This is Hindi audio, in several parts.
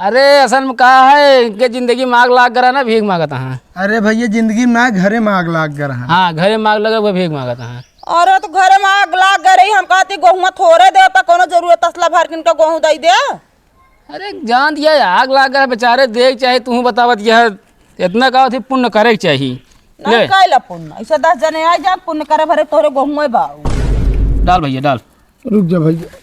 अरे असल में कहा है कि जिंदगी मांग लाग करा ना भीख मांगता है। अरे भैया जिंदगी में घरे मांग लाग कर रहा। हाँ घरे मांग लगा वो भीख मांगता है। अरे तो घरे में आग लाग गई, हम कहती गेहूं थोड़े दे तो कोनो जरूरत असला भर किन का गेहूं दई दे। अरे जान दिया आग लाग कर बेचारे देख चाहे तू बतावत यह इतना कहा थी पुण्य करे के चाहिए। नहीं कैला पुण्य, ऐसे 10 जने आ जा पुण्य करे भरे तोरे गेहूं बाऊ। डाल भैया डाल। रुक जा भैया।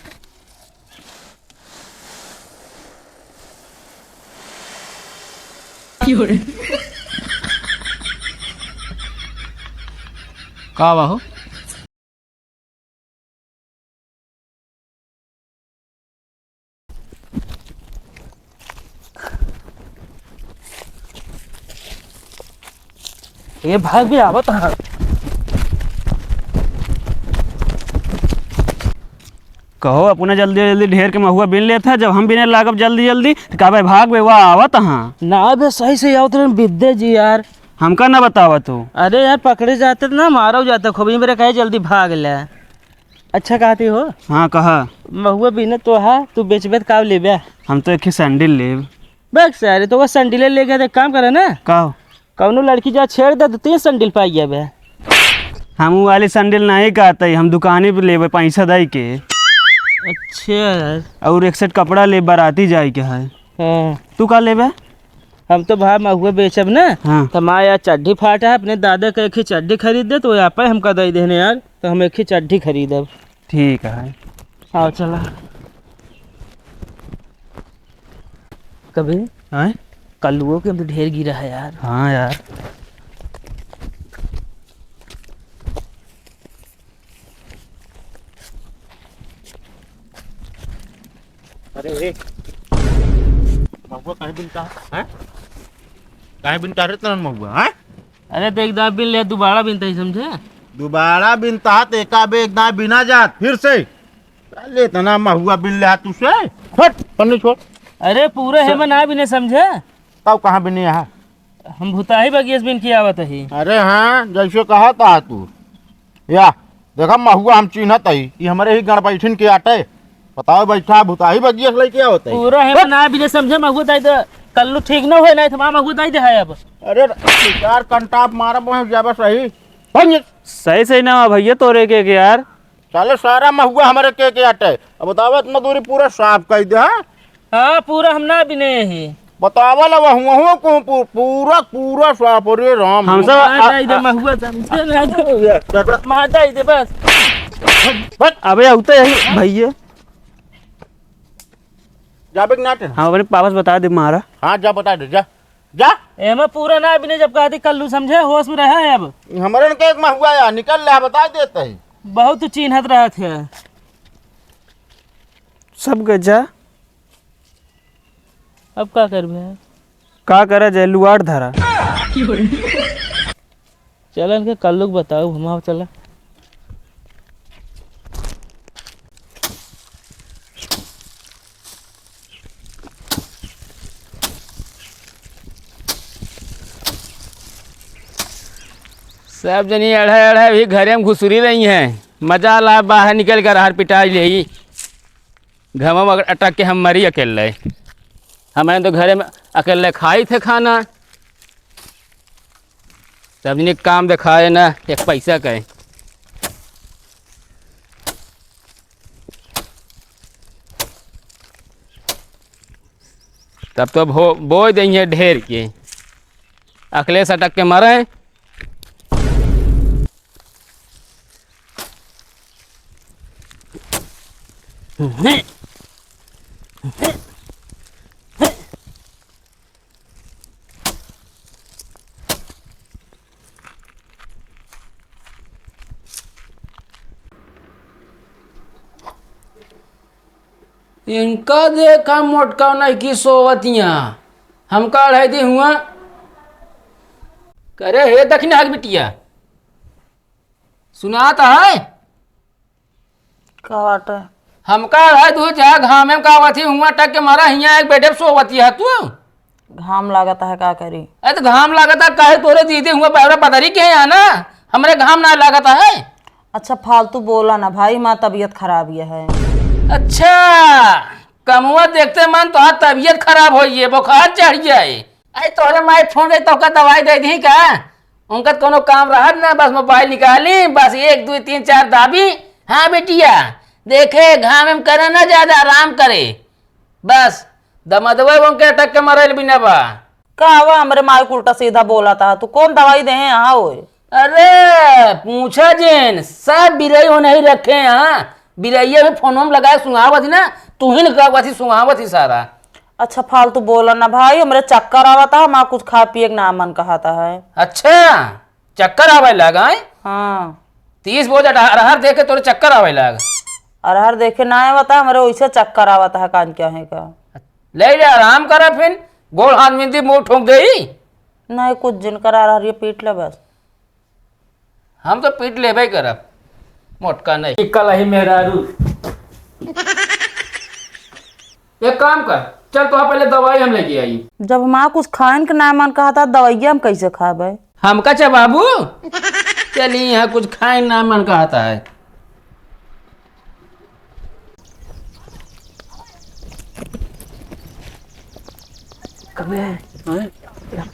का हो ये भाग भी आवत है। कहो अपने जल्दी जल्दी ढेर के महुआ बिन लेता जब हम बिने लागब जल्दी जल्दी तो कहा भाई भाग बे वाह आवत हाँ ना बे सही से आवत रहे विद्या जी यार। हमका ना बतावा तू। अरे यार पकड़े जाते ना मारो जाता खूबी मेरे कहे जल्दी भाग ले। अच्छा कहती हो हाँ कहा महुआ बिना तो हा तू बेचबे का ले बे। हम तो एक सैंडल लेब। बैग से अरे तो वो सैंडल ले गए काम करे ना कहो कौनो लड़की जा छेड़ दे तो 3 सैंडल पाई गया बे। हम वाली सैंडल नहीं कहते हम दुकाने पे लेबे पैसा दे के। अच्छा यार और एक सेट कपड़ा ले बाराती जाए के है। हाँ तू का लेबे? हम तो भाई महुआ बेचब ना हाँ तो माँ यार चड्ढी फाटा है अपने दादा का एक ही चड्ढी खरीद दे तो यहाँ पे हमका दे देने यार तो हम एक ही चड्ढी खरीदब। ठीक है। आओ चला कभी हाँ कल्लुओं के हम तो ढेर गिरा है यार। हाँ यार अरे महुआ काहे बिनता है? काहे बिनता रे तन महुआ हैं? अरे तो एक दाब बिन ले दोबारा बिनता ही समझे। दोबारा बिनता है तो एका बे एक दाएं बिना जात फिर से ले तना महुआ बिन ले तू से हट पन्नी छोड़। अरे पूरे है मैं ना बिने समझे। तब कहाँ बिने है? हम भुताही बगियस बिन की आवत ही। अरे हाँ जैसे कहा था तू या देखा महुआ हम चिन्हत है ये हमारे ही गण बैठिन के आटे बताओ बैठा भुताही बगियस लेके आवत है। पूरा है मैं ना बिने समझे मगु ताई तो कल्लू ठीक न होए नहीं तो मां मगु ताई दे है अब। अरे चार कंटाप मारा बहुत ज्यादा सही सही सही ना भैया तोरे के यार साले सारा महुआ हमारे के आटे अब बताओ इतना दूरी पूरा साफ कर दे। हाँ हाँ पूरा हम ना बिने ही बतावा ला हुआ को पूरा पूरा साफ रे राम हम सब माता दे महुआ समझे ना तो माता दे बस। अबे उते यही भैया जाबे के नाटे। हाँ अपने पापा से बता दे मारा। हाँ जा बता दे जा जा एमा पूरा ना बिने जब कहती कल्लू समझे होश में रहा है अब हमारे के एक महुआ या निकल ले बता देते है बहुत चिन्हत रहा थे सब गजा अब क्या करबे का करा जाए लुआड़ धरा। चलन के कल्लू बताओ हम चला। सब जनी अढ़े अढ़े भी घरे में घुसरी रही हैं। मजा ला बाहर निकल कर हर पिटाई ले घम में अटक के हम मरी अकेले। हमारे तो घरे में अकेले खाई थे खाना सब जनी काम दिखाए ना एक पैसा कहे। तब तो बो देंगे ढेर के अकेले से अटक के मरे। इनका देखा मोटका नहीं की सोवतियाँ हमका अढ़ाई दी हुआ करे हे दक्षिण हक बिटिया सुनाता है काट हमका अढ़ाई दू चाहे घामे में कावती हुआ टक के मारा हिया एक बेटे सोवती है तू। घाम लागता है का करी। अरे तो घाम लागता काहे तोरे दीदी हुआ पैरा पतरी के यहाँ ना हमरे घाम ना लागता है। अच्छा फालतू बोला ना भाई, माँ तबीयत खराब ये है। अच्छा कमुआ देखते मन तो तबीयत खराब हो जाए, बुखार चढ़ जाए। अरे तोहरे माई फोन रही तो दवाई दे दी का? उनका कोनो काम रहा ना, बस मोबाइल निकाली, बस 1 2 3 4 दाबी। हाँ बेटिया देखे घाम में करे ना, ज्यादा आराम करे, बस दमदवा उनके अटक के मरल भी ना बा। कहवा हमरे माई को उल्टा सीधा बोला था, तू कौन दवाई दे हैं यहाँ ओए? अरे पूछा जेन सब बिरई हो नहीं रखे यहाँ, बिरैया में फोन में लगाए सुहावत ना, तू ही लगावत सुहावत ही सारा। अच्छा फालतू बोला ना भाई, हमरे चक्कर आवा था, माँ कुछ खा पिए ना मन कहता है। अच्छा चक्कर आवे लगा? हाँ 30 बोझ अरहर देखे तोरे चक्कर आवे लग? अरहर देखे ना आवा था हमरे, वैसे चक्कर आवा था कान क्या है का। ले जा आराम करा, फिर गोल हाथ में मुंह ठोक गई। नहीं कुछ जिनकर अरहर ये पीट ले बस। हम तो पीट ले भाई करब, मोटका नहीं कल ही मेरा रू। एक काम कर, चल तो पहले दवाई हम लेके आई। जब माँ कुछ खान के ना मन कहा था, दवाइया हम कैसे खाबे? हमका चा बाबू चलिए यहाँ कुछ खाए ना मन कहता है।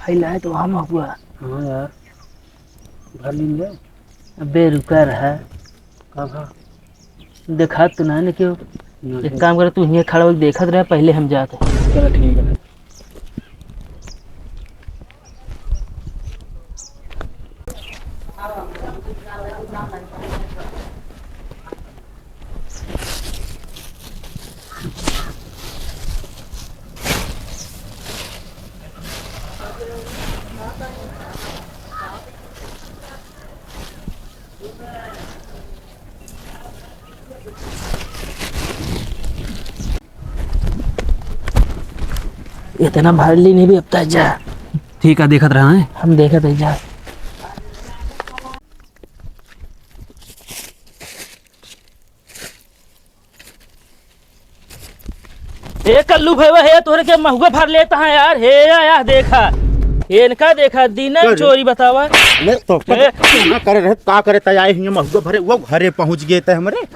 फैलाए तो हम हुआ। हाँ यार भर लेंगे। अबे रुका रहा देखा तो ना क्यों। एक काम करे तू यहाँ खड़ा हो देखत रहे, पहले हम जाते। चलो ठीक है। इतना भारी नहीं भी अब तक जा। ठीक है देखत रहा है, हम देखा थे जा। ए कल्लू भाई है तोरे के महुआ भर लेता है यार। हे यार देखा इनका देखा दिन चोरी बतावा। ले तो ना करे रहे का करे तय हिया महुआ भरे वो घरे पहुंच गए थे हमरे।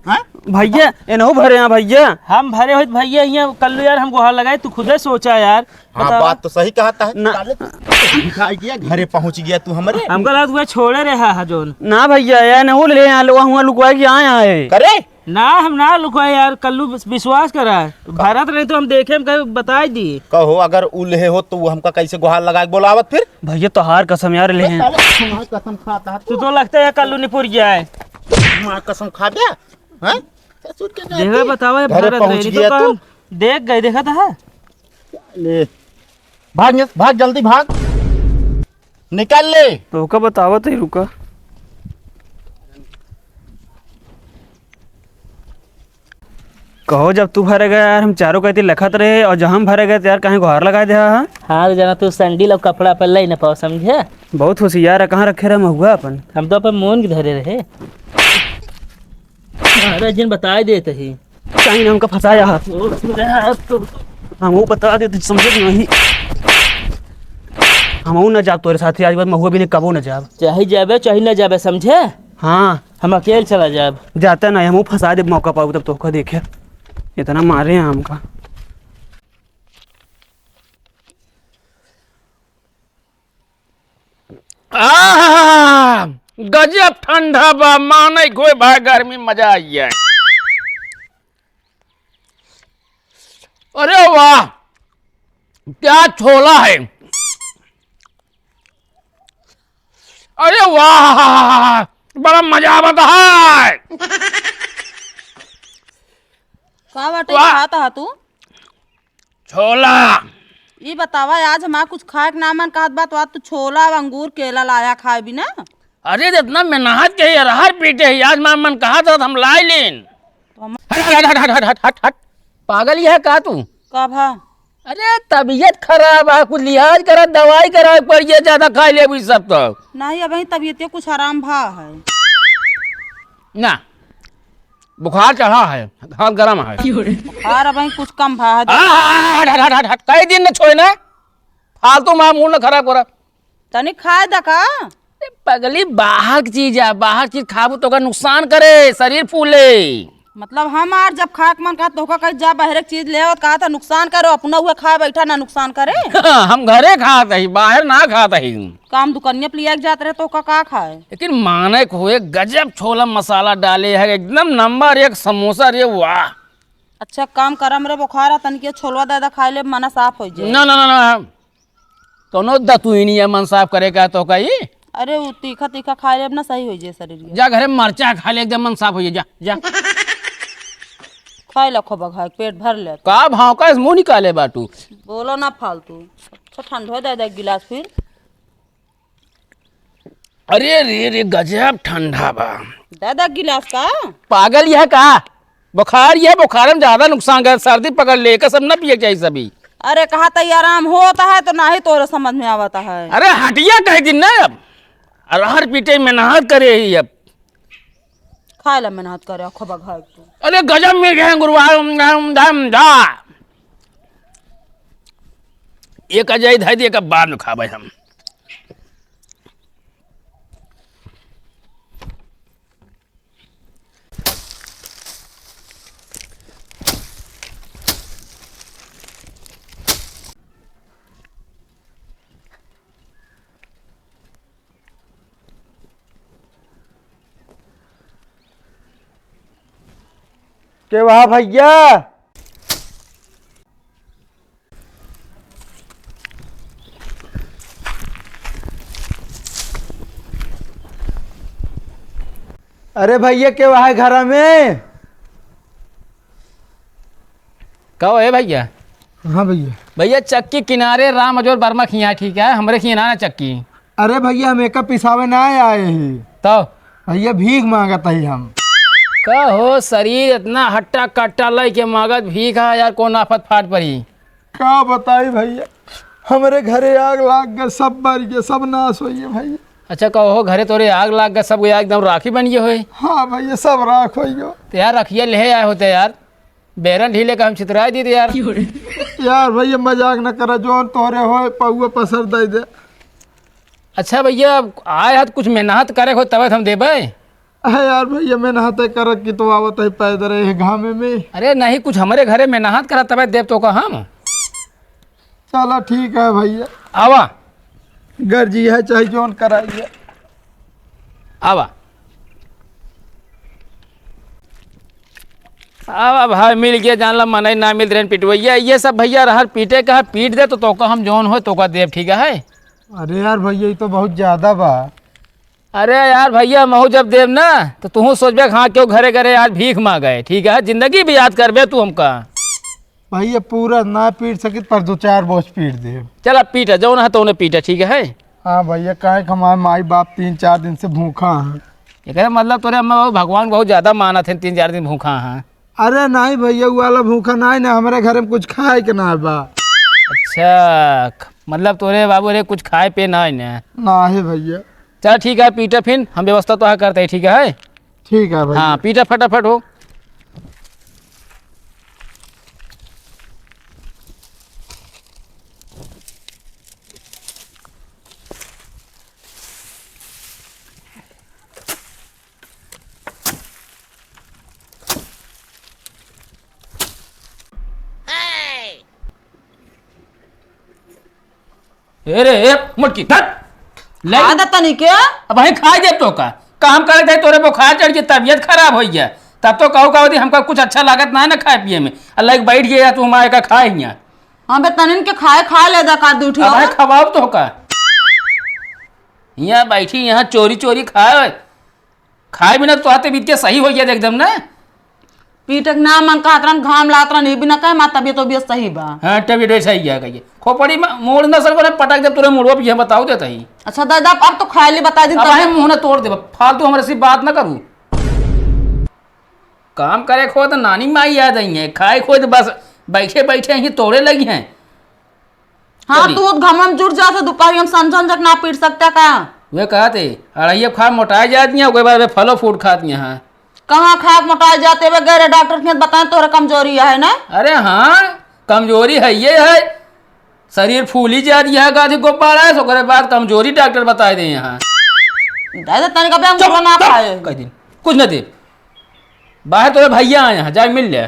हां भैया इनहु भरे हैं भैया। हम भरे हो भैया यहाँ कल्लू यार, हम गुहार लगाए, तू खुदे सोचा यार। हां बात तो सही कहता है ना, दिखाई दिया घरे पहुंच गया तू हमरे। हमको लगा तू छोड़े रहा है जोन ना भैया यार इनहु ले वहाँ लुकवा के आए करे ना, हम ना लुकवाए यार। कल्लू विश्वास करा है, भारत नहीं तो हम देखे हम कहीं बताई दी। कहो अगर उल्हे हो तो हमका कैसे गुहार लगा के बोलावत फिर? भैया तोहार कसम यार ले हैं। कसम खाता तू तो लगता है कल्लू निपुर जाए। मां कसम खा गया हैं? देखा बतावा घरे भारत पहुंच नहीं गया तो तू? काम देख गए, देखा था। ले भाग भाग जल्दी भाग, निकाल ले। तो का बतावत है, रुका कहो जब तू भरे गया यार हम चारों कहती लखत रहे, और जब हम भरे गए तो यार कहीं गुहार लगा दिया। हाँ हाँ जना तू सैंडल और कपड़ा पर लाई ना पाओ, समझे? बहुत होशियार है, कहाँ रखे रहे महुआ अपन। हम तो अपन मोन के धरे रहे। अरे जिन बताए देते ही कहीं हमका फंसाया है। हम वो बता देते समझे नहीं। हम न जाब तोरे साथ आज बाद महुआ भी नहीं कबो न जाब। चाहे जाबे चाहे न जाबे, समझे? हाँ हम अकेले चला जाब। जाता नहीं, हम फंसा दे मौका पाऊ तब तो देखे इतना मारे हैं हमका। गजब ठंडा बा, माने कोई भाई गर्मी मजा आई है। अरे वाह क्या छोला है, अरे वाह बड़ा मजा आता है। का बाटे वाह। खाता है तू? छोला ये बतावा आज हमारा कुछ खाए के ना मन कहत बात, तू छोला अंगूर केला लाया खाए भी ना। अरे इतना मेहनत के अरहर पीटे ही आज मां मन कहा था हम लाई लेन। हट हट हट हट हट हट हट, पागल ही है का तू? कब है? अरे तबीयत खराब है, कुछ लिहाज करा, दवाई करा पर ये ज्यादा खा ले भी सब तो नहीं, अब तबीयत कुछ आराम भा है ना, बुखार चढ़ा है, हाथ गर्म है। और अब कुछ कम भा है। हट हट हट हट हट, कई दिन न छोड़े ना, फालतू मां मूड न खराब करा। तनी खाए दा का? पगली बाहर की चीज है, बाहर चीज खाबू तो का नुकसान करे, शरीर फूले। मतलब हम आर जब खाक मन का तो कहीं जा बाहर एक चीज ले आओ कहा था नुकसान करो अपना हुआ खाए बैठा ना नुकसान करे। हम घरे खाते ही बाहर ना खाते ही। काम दुकानिया पे लिया के जाते रहे तो का खाए। लेकिन माने को हुए गजब छोला मसाला डाले है एकदम नंबर एक समोसा रे वाह। अच्छा काम करा मेरे बुखार तनिक छोलवा दादा खाए ले मना साफ हो जाए। ना ना ना ना तो नो दतु ही नहीं है मन साफ करेगा तो कही। अरे वो तीखा तीखा खाए ले ना सही हो जाए शरीर। जा घरे मरचा खा ले एकदम मन साफ हो जाए जा जा। खाए लखो बघा पेट भर ले। का भाव का मुंह निकाले बाटू। बोलो ना फालतू। अच्छा ठंडो दे दे गिलास फिर। अरे रे रे गजब ठंडा बा। दे दे गिलास का। पागल यह का बुखार यह बुखार में ज्यादा नुकसान कर सर्दी पकड़ ले का सब ना पिए चाहिए सभी। अरे कहा तो आराम होता है तो ना ही तोरे समझ में आवता है। अरे हटिया कह दिन ना अब अरहर पीटे मेहनत करे ही अब। खाए ला मेहनत करे अखो बघा तू। अरे गजब मिल गए गुरुवार एक अजय धाई दिए का बाद में खाबे हम। के वहा भैया अरे भैया के वहा घर में। कहो है भैया। हाँ भैया। भैया चक्की किनारे राम अजोर बर्मा खिया ठीक है हमरे खियाना ना चक्की। अरे भैया हम एक पिसावे ना आए हैं तो भैया भीख मांगत है हम। कहो शरीर इतना हट्टा कट्टा लय के मगज भीख है यार कौन आफत फाट पड़ी। का बताई भैया हमारे घरे आग लाग गए सब मर गए सब नाश हुई है भैया। अच्छा कहो घरे तोरे आग लाग गए सब एकदम राखी बन गए हो। हाँ भैया सब राख हो गयो। तो यार रखिए ले आए होते यार बेरन ढीले का हम चितरा दी थे यार। यार भैया मजाक न करा जो तोरे हो पौआ पसर दे दे। अच्छा भैया आए हाथ कुछ मेहनत करे हो तब हम देबे। है यार भैया मेहनत कर की तो आवत है पैदल है घामे में। अरे नहीं कुछ हमारे घरे मेहनत करा तब देव तो का हम। चलो ठीक है भैया आवा गर्जी है चाहे जोन कराइए। आवा आवा भाई मिल गया जान ला मन ना मिल रहे पिटवैया ये सब भैया रहर पीटे का पीट दे तो का हम जोन हो तो का देव ठीक है। अरे यार भैया ये तो बहुत ज्यादा बा। अरे यार भैया महू जब देव ना तो तू सोचबे हाँ क्यों घरे घरे यार भीख मांगे ठीक है जिंदगी भी याद करबे तू हमका। भैया पूरा ना पीट सकित पर दो चार बोझ पीट दे। चल अब पीटा जो ना तो उन्हें पीटा ठीक है। हाँ भैया काहे हमारे माई बाप 3-4 दिन से भूखा है। ये मतलब तोरे अम्मा भगवान बहुत ज्यादा माना थे 3-4 दिन भूखा है। अरे नहीं भैया वो वाला भूखा नहीं ना हमारे घर में कुछ खाए के ना बा। अच्छा मतलब तोरे बाबू रे कुछ खाए पे ना ना है भैया। चल ठीक है पीटा फिर हम व्यवस्था तो करते हैं ठीक है। ठीक है भैया। हाँ पीटा फटाफट हो। अरे मुटकी ले आदत तनी के अब वही खा दे तो का काम करे थे तोरे बुखार चढ़ के तबीयत खराब हो गया तब तो कहो हमका कुछ अच्छा लागत ना खाए पिए में अल्लाह बैठ गया तू हमारे का खाए यहाँ। हाँ बे तनिन के खाए खा ले दा का दूठी अब खवाओ तो का यहाँ बैठी यहाँ चोरी चोरी खाए बिना तो आते बीत के सही हो गया एकदम ना। पीटक ना मन का हतरन घाम लातरन ये भी ना कहे मा तबियत तो सही बा। हाँ तबीयत वैसा ही गया कहिए खोपड़ी में मोड़ न सर को पटक दे तुरे मुड़वा भी बताओ देता ही। अच्छा दादा अब तो खाए ली बता दी अब मुँह ने तोड़ दे फालतू हमारे से बात ना करूँ। काम करे खो तो नानी माई याद आई है खाए खो तो बस बैठे बैठे यहीं तोड़े लगी हैं। हाँ तू घमम जुट जा दोपहर हम समझन जक ना पीट सकता का। वे कहते अड़ैया खा मोटाई जाती हैं कोई बार फलो फूड खाती हैं। कहाँ खाक मोटाए जाते हुए गए डॉक्टर ने बताए तोरा कमजोरी है ना। अरे हाँ कमजोरी है ये है शरीर फूली जा रही है गाधी गोपाल है सो करे बाद कमजोरी डॉक्टर बताए दे यहाँ। दादा तनिक अब हम ना खाए कह दिन कुछ न दे बाहर तो भैया आए हैं, जाके मिल ले।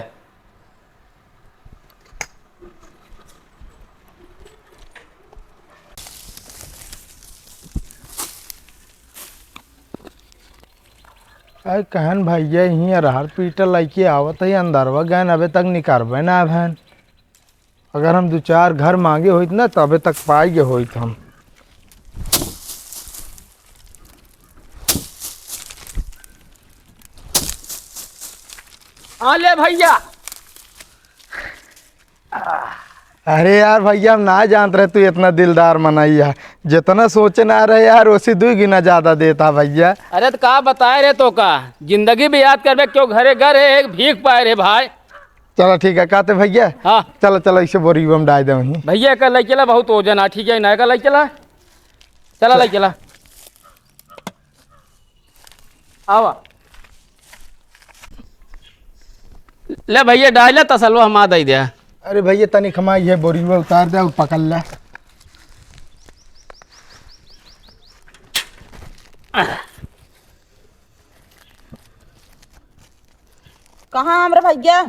अरे कहन भैया यहीं अरहर पीटर लैके आवत है अंदरवा गए अबे तक निकारबे ना भैन। अगर हम 2-4 घर मांगे होइत ना तबे तक पाएगे होइत हम। हाँ ले भैया। अरे यार भैया हम ना जानते रहे तू इतना दिलदार मनैया, जितना सोचे ना रहे यार उसी 2 गुना ज्यादा देता भैया। अरे तो का बताए रे तो का जिंदगी भी याद करबे क्यों घरे घर है एक भीख पाए रे भाई। चलो ठीक है कहते भैया। हाँ चलो चलो इसे बोरी में डाल दे वहीं। भैया का लग चला बहुत ओजन है, ठीक है ना का लग चला, चला लग चला आवा ले भैया डाल ले तसलवा हम आ दे दिया। अरे भैया तनी खमाई है बोरी में उतार दे और पकड़ ले। कहाँ हमरे भैया?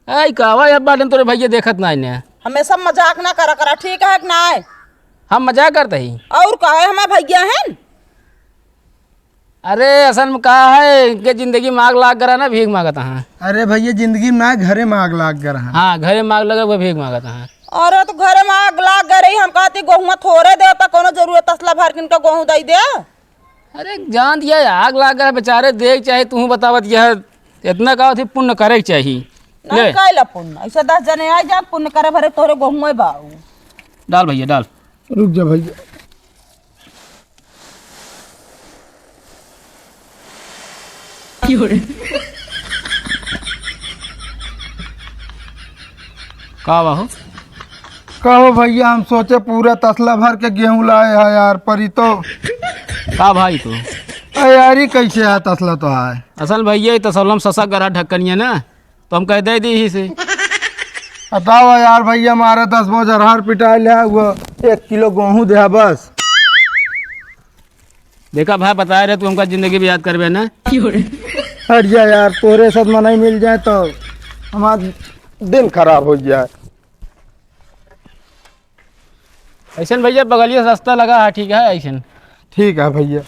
आई कहवा अब बाटन तोरे भैया देखत ना ने। हमेशा मजाक ना करा करा, ठीक है कि ना है? हम मजाक करते ही। और कहे हमारे भैया हैं? अरे असल में कहा है कि जिंदगी मांग लाग करा ना भीख मांगता है। अरे भैया जिंदगी में घरे में आग लाग कर। हाँ घरे मांग लगा वो भीख मांगता है। अरे तो घरे में आग लाग गई, हम कहती गेहूँ थोड़े दे तो कोनो जरूरत असला भर किन का गेहूँ दे दे। अरे जान दिया आग लाग कर बेचारे देख चाहे तू बतावत यह इतना कहा थी पुण्य करे के चाहिए। नहीं कैला पुण्य, ऐसे 10 जने आ जा पुण्य करे भरे तोरे गेहूँ बाऊ। डाल भैया डाल। रुक जा भैया। का बाहू कहो भैया हम सोचे पूरा तसला भर के गेहूं लाए है यार, पर तो का भाई तो यार ही कैसे है तसला तो है। असल भैया तो सलम ससा गरा ढक्कनिया ना तो हम कह दे दी ही से। बताओ यार भैया हमारे 10 बोझ अरहर पिटा लिया, वो 1 किलो गेहूं दे बस। देखा भाई बताया रहे तू हमका जिंदगी भी याद करबे ना। हट जा यार, तोरे साथ मनाई मिल जाए तो हमारा दिन खराब हो जाए। ऐसा भैया बगलिया सस्ता लगा है, ठीक है ऐसा। ठीक है भैया।